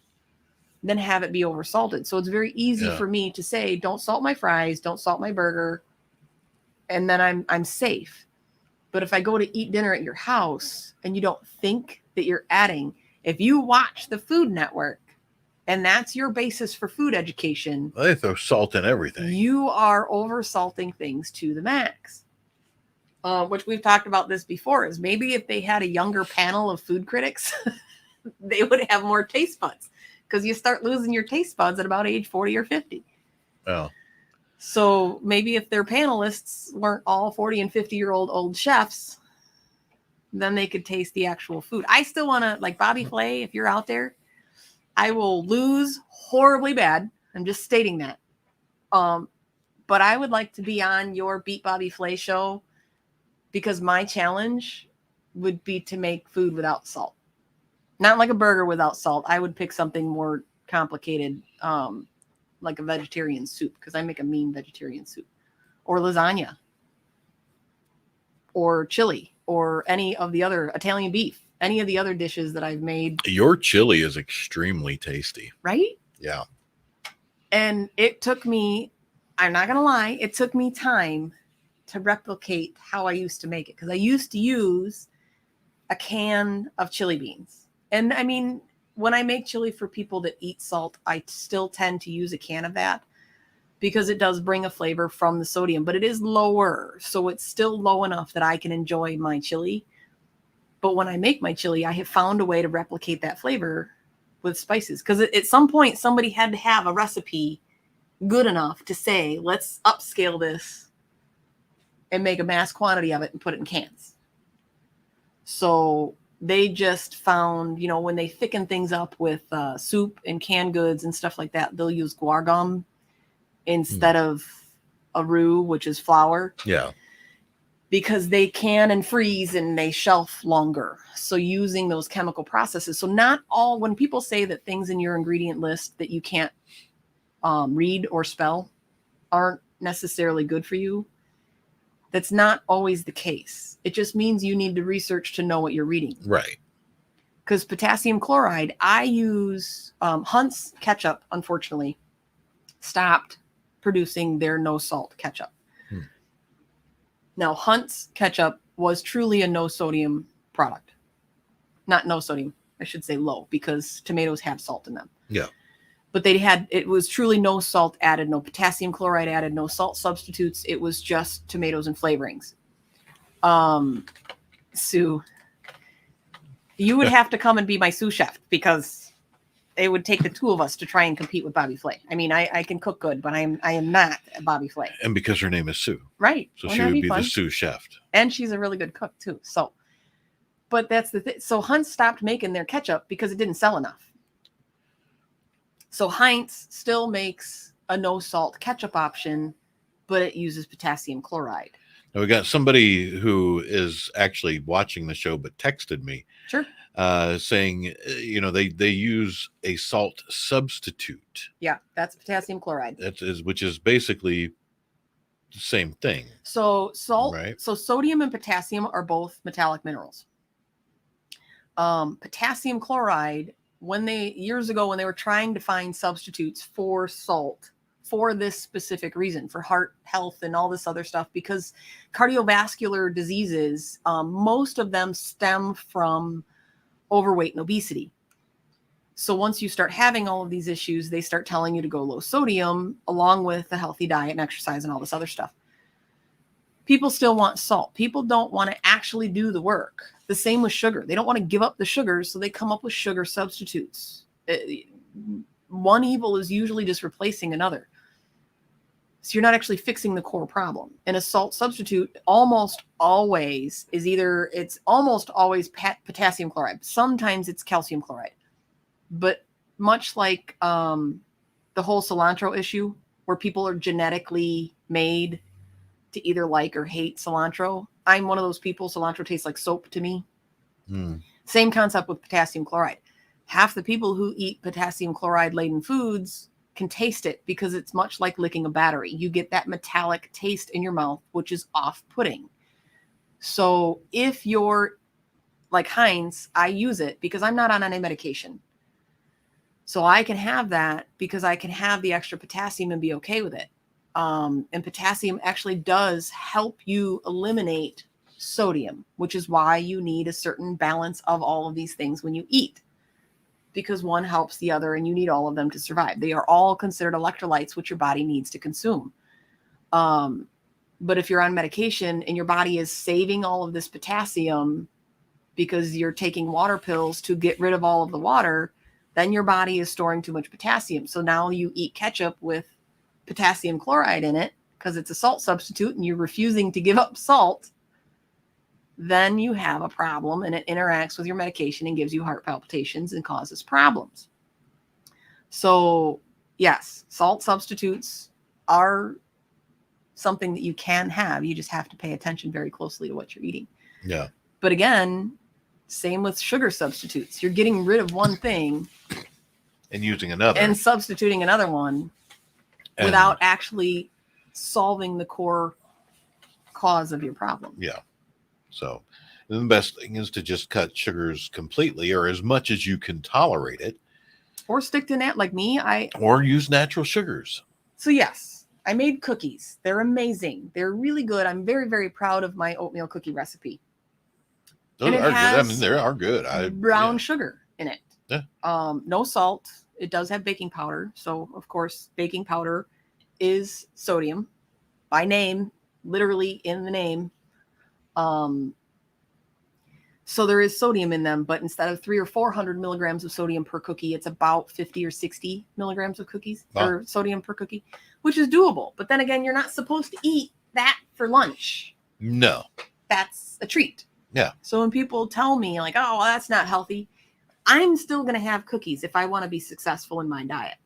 than have it be over salted. So it's very easy for me to say, don't salt my fries, don't salt my burger. and then I'm safe. But if I go to eat dinner at your house and you don't think that you're adding, if you watch the Food Network and that's your basis for food education, They throw salt in everything. You are oversalting things to the max. Which we've talked about this before, is maybe if they had a younger panel of food critics, they would have more taste buds, because you start losing your taste buds at about age 40 or 50. Oh. So maybe if their panelists weren't all 40 and 50-year-old old chefs, then they could taste the actual food. I still want to, like Bobby Flay, if you're out there, I will lose horribly bad. I'm just stating that. But I would like to be on your Beat Bobby Flay show, because my challenge would be to make food without salt. Not like a burger without salt. I would pick something more complicated, like a vegetarian soup, because I make a mean vegetarian soup, or lasagna, or chili, or any of the other Italian beef, any of the other dishes that I've made. Your chili is extremely tasty. Right? Yeah. And it took me, I'm not going to lie, it took me time to replicate how I used to make it, because I used to use a can of chili beans. And I mean, when I make chili for people that eat salt, I still tend to use a can of that, because it does bring a flavor from the sodium, but it is lower. So it's still low enough that I can enjoy my chili. But when I make my chili, I have found a way to replicate that flavor with spices. Because at some point, somebody had to have a recipe good enough to say, let's upscale this and make a mass quantity of it and put it in cans. So they just found, when they thicken things up with soup and canned goods and stuff like that, they'll use guar gum instead of a roux, which is flour. Yeah. Because they can and freeze and they shelf longer. So using those chemical processes. So not all, when people say that things in your ingredient list that you can't read or spell aren't necessarily good for you, that's not always the case. It just means you need to research to know what you're reading. Right. Because potassium chloride, I use Hunt's ketchup, unfortunately, stopped producing their no salt ketchup. Now, Hunt's ketchup was truly a no sodium product. Not no sodium, I should say low, because tomatoes have salt in them. Yeah. But it was truly no salt added, no potassium chloride added, no salt substitutes. It was just tomatoes and flavorings. Sue, you would have to come and be my sous chef, because it would take the two of us to try and compete with Bobby Flay. I mean, I can cook good, but I am not a Bobby Flay. And because her name is Sue. Right. So she would be the sous chef. And she's a really good cook too. So, but that's the thing. So Hunt stopped making their ketchup because it didn't sell enough. So Heinz still makes a no salt ketchup option, but it uses potassium chloride. Now we got somebody who is actually watching the show, but texted me. Sure. Saying, they use a salt substitute. Yeah, that's potassium chloride. Which is basically the same thing. So salt, right? So sodium and potassium are both metallic minerals. Potassium chloride, years ago when they were trying to find substitutes for salt for this specific reason, for heart health and all this other stuff, because cardiovascular diseases, most of them stem from overweight and obesity. So once you start having all of these issues, they start telling you to go low sodium along with a healthy diet and exercise and all this other stuff. People still want salt. People don't want to actually do the work. The same with sugar. They don't want to give up the sugars, so they come up with sugar substitutes. One evil is usually just replacing another. So you're not actually fixing the core problem. And a salt substitute almost always is potassium chloride. Sometimes it's calcium chloride. But much like the whole cilantro issue, where people are genetically made to either like or hate cilantro. I'm one of those people. Cilantro tastes like soap to me. Same concept with potassium chloride. Half the people who eat potassium chloride laden foods can taste it because it's much like licking a battery. You get that metallic taste in your mouth, which is off-putting. So if you're like Heinz, I use it because I'm not on any medication. So I can have that because I can have the extra potassium and be okay with it. And potassium actually does help you eliminate sodium, which is why you need a certain balance of all of these things when you eat, because one helps the other and you need all of them to survive. They are all considered electrolytes, which your body needs to consume. But if you're on medication and your body is saving all of this potassium because you're taking water pills to get rid of all of the water, then your body is storing too much potassium. So now you eat ketchup with potassium chloride in it because it's a salt substitute and you're refusing to give up salt. Then you have a problem and it interacts with your medication and gives you heart palpitations and causes problems. So yes, salt substitutes are something that you can have. You just have to pay attention very closely to what you're eating. Yeah. But again, same with sugar substitutes. You're getting rid of one thing and using another and substituting another one without actually solving the core cause of your problem. Yeah. So the best thing is to just cut sugars completely or as much as you can tolerate it. Or stick to that like me. Or use natural sugars. So yes, I made cookies. They're amazing. They're really good. I'm very, very proud of my oatmeal cookie recipe. Those are good. I mean, they are good. Brown sugar in it. Yeah. No salt. It does have baking powder. So, of course, baking powder is sodium by name, literally in the name. So there is sodium in them, but instead of 300 or 400 milligrams of sodium per cookie, it's about 50 or 60 milligrams of cookies or sodium per cookie, which is doable. But then again, you're not supposed to eat that for lunch. No. That's a treat. Yeah. So when people tell me like, oh, well, that's not healthy, I'm still going to have cookies if I want to be successful in my diet.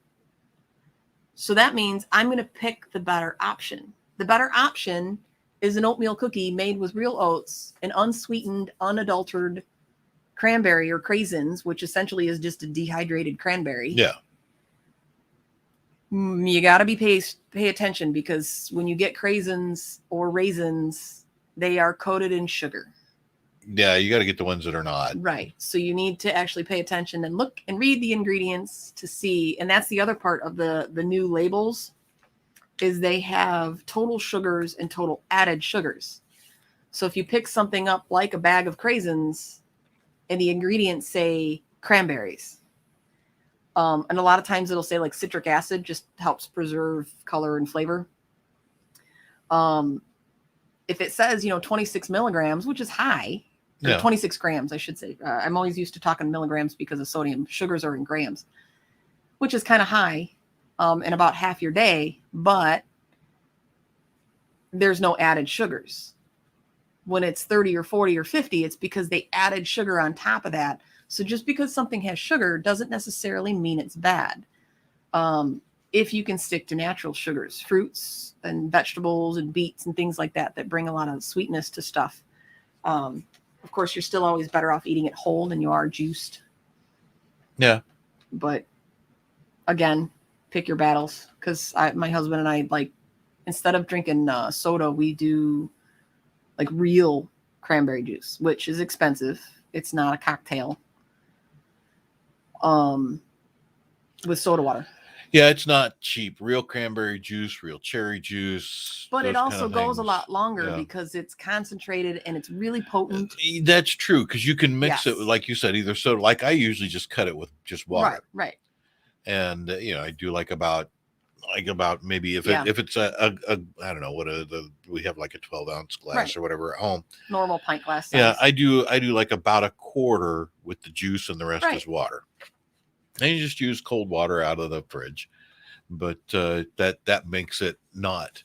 So that means I'm going to pick the better option. The better option is an oatmeal cookie made with real oats and unsweetened, unadulterated cranberry or craisins, which essentially is just a dehydrated cranberry. Yeah. You got to pay attention because when you get craisins or raisins, they are coated in sugar. Yeah, you got to get the ones that are not. Right. So you need to actually pay attention and look and read the ingredients to see. And that's the other part of the new labels is they have total sugars and total added sugars. So if you pick something up like a bag of craisins and the ingredients say cranberries, and a lot of times it'll say like citric acid just helps preserve color and flavor. If it says, 26 milligrams, which is high, 26 grams, I should say. I'm always used to talking milligrams because of sodium. Sugars are in grams, which is kind of high in about half your day, but there's no added sugars. When it's 30 or 40 or 50, it's because they added sugar on top of that. So just because something has sugar doesn't necessarily mean it's bad. If you can stick to natural sugars, fruits and vegetables and beets and things like that bring a lot of sweetness to stuff. Of course, you're still always better off eating it whole than you are juiced. Yeah. But again, pick your battles. Because my husband and I, like, instead of drinking soda, we do like real cranberry juice, which is expensive. It's not a cocktail. With soda water. Yeah, it's not cheap. Real cranberry juice, real cherry juice. But it also goes a lot longer because it's concentrated and it's really potent. That's true, because you can mix it, like you said, either soda. Like I usually just cut it with just water. Right. And I do like about maybe if it's a I don't know we have like a 12-ounce glass or whatever at home. Normal pint glass size. Yeah, I do like about a quarter with the juice and the rest is water. And you just use cold water out of the fridge, but that makes it not,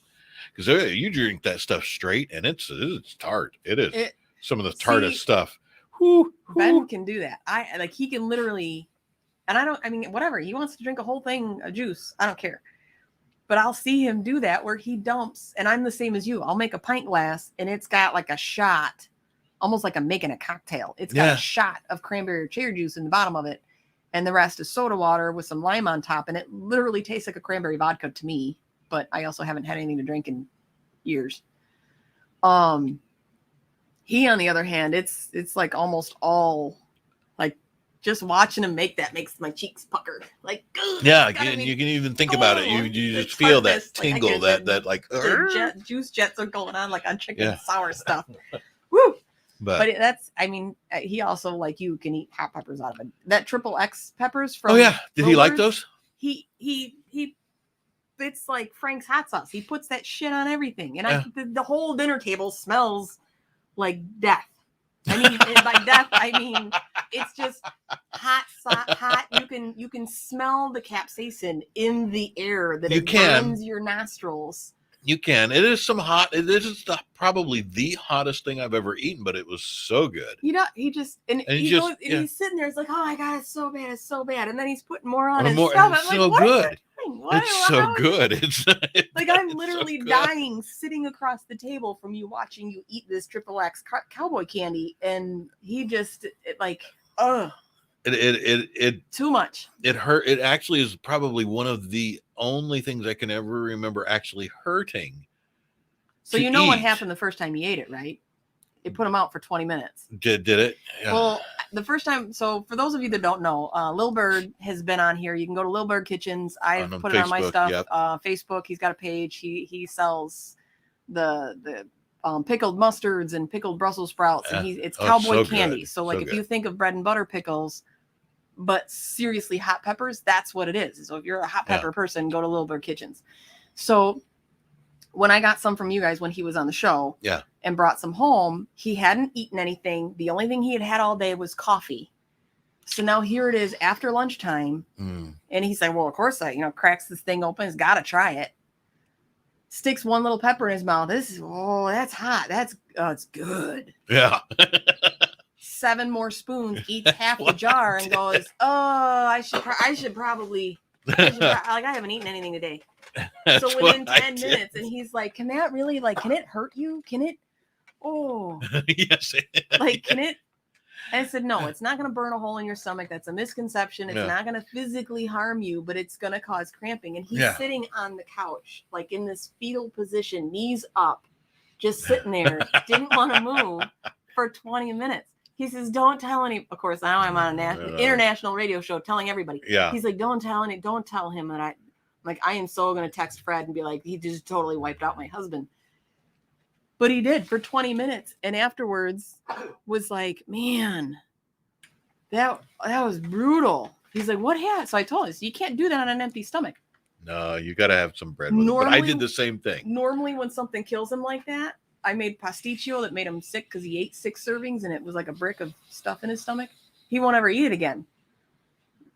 because you drink that stuff straight and it's tart. It is some of the tartest stuff. Ben can do that. He can literally, and whatever, he wants to drink a whole thing of juice, I don't care. But I'll see him do that where he dumps, and I'm the same as you. I'll make a pint glass and it's got like a shot, almost like I'm making a cocktail. It's got a shot of cranberry or cherry juice in the bottom of it. And the rest is soda water with some lime on top. And it literally tastes like a cranberry vodka to me. But I also haven't had anything to drink in years. He, on the other hand, it's like almost all like just watching him make that makes my cheeks pucker. Like, Yeah, you can even think about it. You just feel that tingle, that like juice jets are going on like on chicken sour stuff. Woo! But that's, I mean, he also, like, you can eat hot peppers out of it. That triple X peppers from. Oh yeah, did he like those? He. It's like Frank's hot sauce. He puts that shit on everything, and the whole dinner table smells like death. I mean, by death, I mean it's just hot. You can smell the capsaicin in the air that it burns your nostrils. You can. It is probably the hottest thing I've ever eaten, but it was so good. You know, he's sitting there. It's like, oh my god, it's so bad, and then he's putting more on his stuff. It's so good. It's so good. It's like I'm literally dying sitting across the table from you watching you eat this triple X cowboy candy, and he just It too much. It hurt. It actually is probably one of the only things I can ever remember actually hurting. So you know what happened the first time you ate it, right? It put him out for 20 minutes. Did it? Yeah. Well, the first time. So for those of you that don't know, Lil Bird has been on here. You can go to Lil Bird Kitchens. I've put it on my stuff. Yep. Facebook. He's got a page. He sells the pickled mustards and pickled Brussels sprouts, and it's cowboy candy. So like if you think of bread and butter pickles, but seriously hot peppers, that's what it is. So if you're a hot pepper person, go to Lil Bird Kitchens. So when I got some from you guys when he was on the show, and brought some home, he hadn't eaten anything. The only thing he had all day was coffee. So now here it is after lunchtime, and he's like, "Well, of course I, cracks this thing open. He's got to try it." Sticks one little pepper in his mouth. That's hot. It's good. Yeah. 7 more spoons, eats half the jar, and goes, "Oh, I should probably I haven't eaten anything today." So within 10 minutes, and he's like, "Can that really, can it hurt you? Can it? Oh, yes. Can it?" And I said, "No, it's not going to burn a hole in your stomach. That's a misconception. It's not going to physically harm you, but it's going to cause cramping." And he's sitting on the couch, like in this fetal position, knees up, just sitting there, didn't want to move for 20 minutes. He says, "Don't tell any." Of course, now I'm on an international radio show telling everybody. Yeah. He's like, "Don't tell him that I am so going to text Fred and be like, he just totally wiped out my husband." But he did for 20 minutes. And afterwards was like, "Man, that was brutal." He's like, "What happened?" So I told him, "You can't do that on an empty stomach." No, you got to have some bread with it. But I did the same thing. Normally when something kills him like that, I made pasticcio that made him sick because he ate 6 servings and it was like a brick of stuff in his stomach. He won't ever eat it again.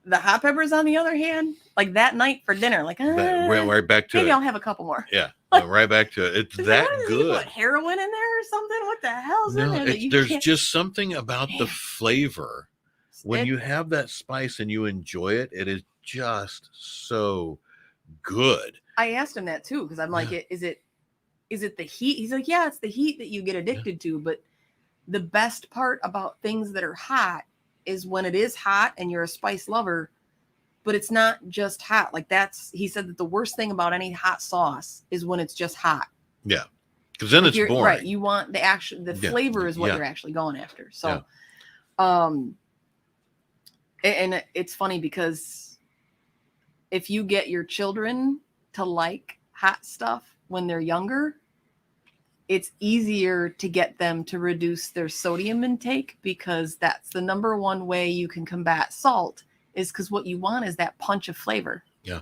The hot peppers, on the other hand, like that night for dinner, right back to maybe I'll have a couple more. Yeah, right back to it. It's that good. Put heroin in there or something? What the hell's in there? There's just something about the flavor. When you have that spice and you enjoy it, it is just so good. I asked him that too because I'm like, is it the heat? He's like, "Yeah, it's the heat that you get addicted to." But the best part about things that are hot is when it is hot and you're a spice lover, but it's not just hot. He said that the worst thing about any hot sauce is when it's just hot. Yeah. Because then it's boring. Right. You want the flavor is what you're actually going after. So, and it's funny because if you get your children to like hot stuff when they're younger, it's easier to get them to reduce their sodium intake because that's the number one way you can combat salt is because what you want is that punch of flavor. Yeah.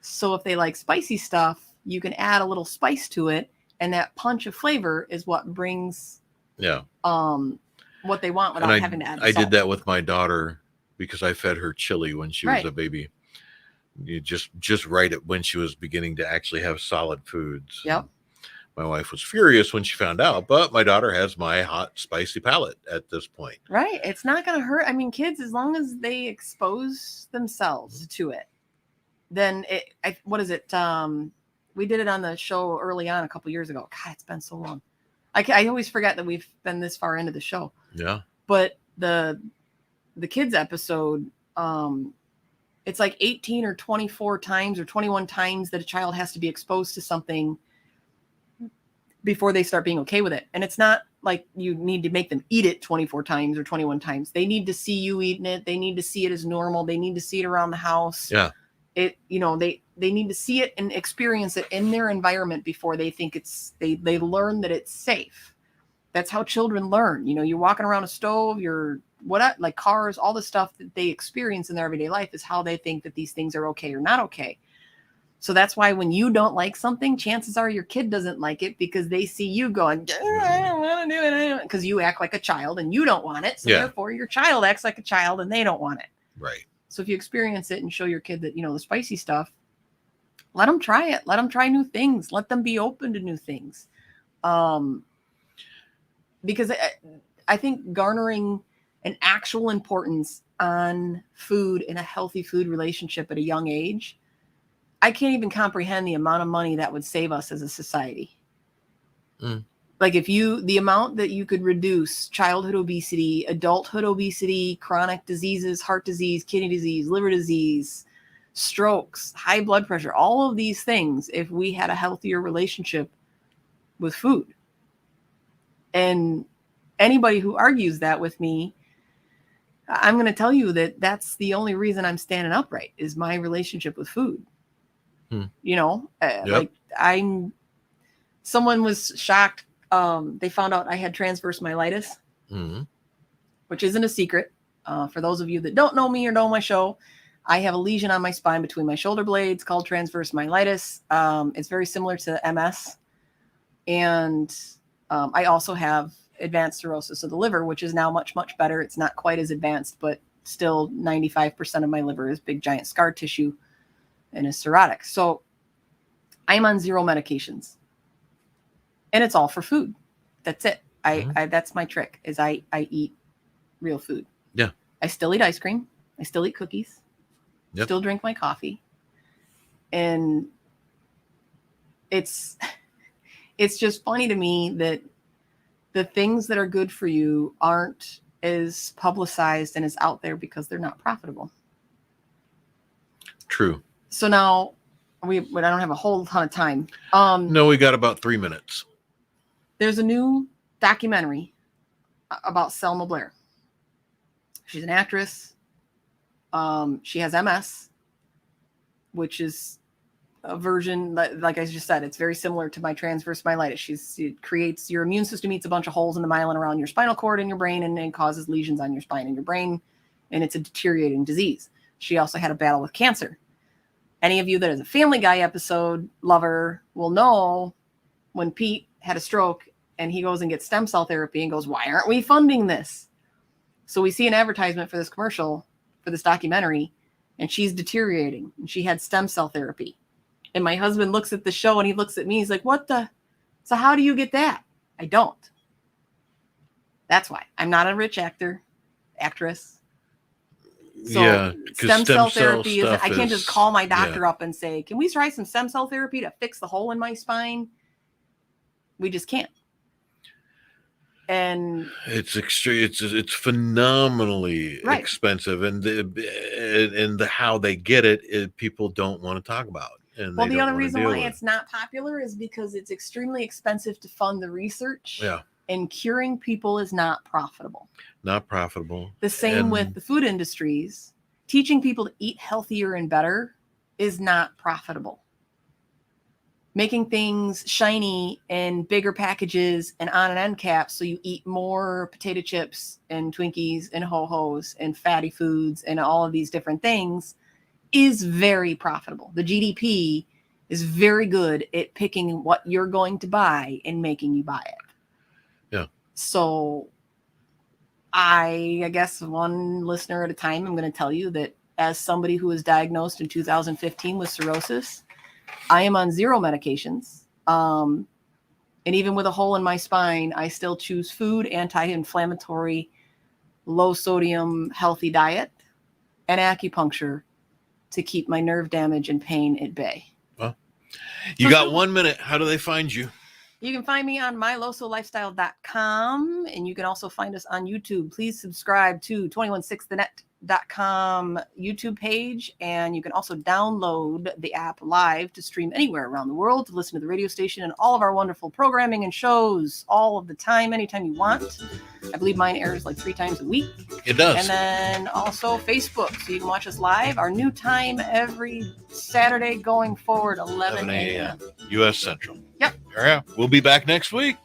So if they like spicy stuff, you can add a little spice to it, and that punch of flavor is what brings what they want without having to add salt. I did that with my daughter because I fed her chili when she was a baby. You just right at when she was beginning to actually have solid foods. Yep. My wife was furious when she found out, but my daughter has my hot, spicy palate at this point. Right. It's not going to hurt. I mean, kids, as long as they expose themselves to it, then what is it? We did it on the show early on a couple years ago. God, it's been so long. I always forget that we've been this far into the show. Yeah. But the kids episode, it's like 18 or 24 times or 21 times that a child has to be exposed to something before they start being okay with it. And it's not like you need to make them eat it 24 times or 21 times. They need to see you eating it. They need to see it as normal. They need to see it around the house. Yeah. They need to see it and experience it in their environment before they think they learn that it's safe. That's how children learn. You're walking around a stove, like cars, all the stuff that they experience in their everyday life is how they think that these things are okay or not okay. So that's why when you don't like something, chances are your kid doesn't like it because they see you going, I don't want to do it. Because you act like a child and you don't want it. So therefore your child acts like a child and they don't want it. Right. So if you experience it and show your kid that, the spicy stuff, let them try it. Let them try new things. Let them be open to new things. Because I think garnering an actual importance on food and a healthy food relationship at a young age, I can't even comprehend the amount of money that would save us as a society. Like the amount that you could reduce childhood obesity, adulthood obesity, chronic diseases, heart disease, kidney disease, liver disease, strokes, high blood pressure, all of these things, if we had a healthier relationship with food. And anybody who argues that with me, I'm going to tell you that that's the only reason I'm standing upright is my relationship with food. Like someone was shocked. They found out I had transverse myelitis, which isn't a secret. For those of you that don't know me or know my show, I have a lesion on my spine between my shoulder blades called transverse myelitis. It's very similar to MS. And I also have advanced cirrhosis of the liver, which is now much, much better. It's not quite as advanced, but still 95% of my liver is big, giant scar tissue and is cirrhotic. So I'm on 0 medications and it's all for food. That's it. I that's my trick is I eat real food. Yeah. I still eat ice cream. I still eat cookies. Yep. Still drink my coffee. And it's just funny to me that the things that are good for you aren't as publicized and as out there because they're not profitable. True. So now I don't have a whole ton of time. No, we got about 3 minutes. There's a new documentary about Selma Blair. She's an actress. She has MS, which is a version, like I just said, it's very similar to my transverse myelitis. It creates, your immune system eats a bunch of holes in the myelin around your spinal cord in your brain and causes lesions on your spine and your brain, and it's a deteriorating disease. She also had a battle with cancer. Any of you that is a Family Guy episode lover will know when Pete had a stroke and he goes and gets stem cell therapy and goes, why aren't we funding this? So we see an advertisement for this commercial, for this documentary, and she's deteriorating and she had stem cell therapy. And my husband looks at the show and he looks at me. He's like, so how do you get that? I don't. That's why I'm not a rich actress. So stem cell therapy is, I can't just call my doctor up and say, can we try some stem cell therapy to fix the hole in my spine? We just can't. And it's extreme. It's phenomenally expensive, and the how they get it, people don't want to talk about. And well, the other reason why it's not popular is because it's extremely expensive to fund the research. Yeah. And curing people is not profitable. Not profitable. The same with the food industries. Teaching people to eat healthier and better is not profitable. Making things shiny and bigger packages and on and end caps so you eat more potato chips and Twinkies and Ho-Hos and fatty foods and all of these different things is very profitable. The GDP is very good at picking what you're going to buy and making you buy it. Yeah. So I guess one listener at a time, I'm going to tell you that as somebody who was diagnosed in 2015 with cirrhosis, I am on 0 medications. And even with a hole in my spine, I still choose food, anti-inflammatory, low sodium, healthy diet, and acupuncture to keep my nerve damage and pain at bay. Well, you got 1 minute. How do they find you? You can find me on mylosolifestyle.com, and you can also find us on YouTube. Please subscribe to 216thenet.com YouTube page, and you can also download the app live to stream anywhere around the world to listen to the radio station and all of our wonderful programming and shows all of the time, anytime you want. I believe mine airs like 3 times a week. It does. And then also Facebook, so you can watch us live. Our new time every Saturday going forward, 11 a.m. U.S. Central. Yep. Yeah. We'll be back next week.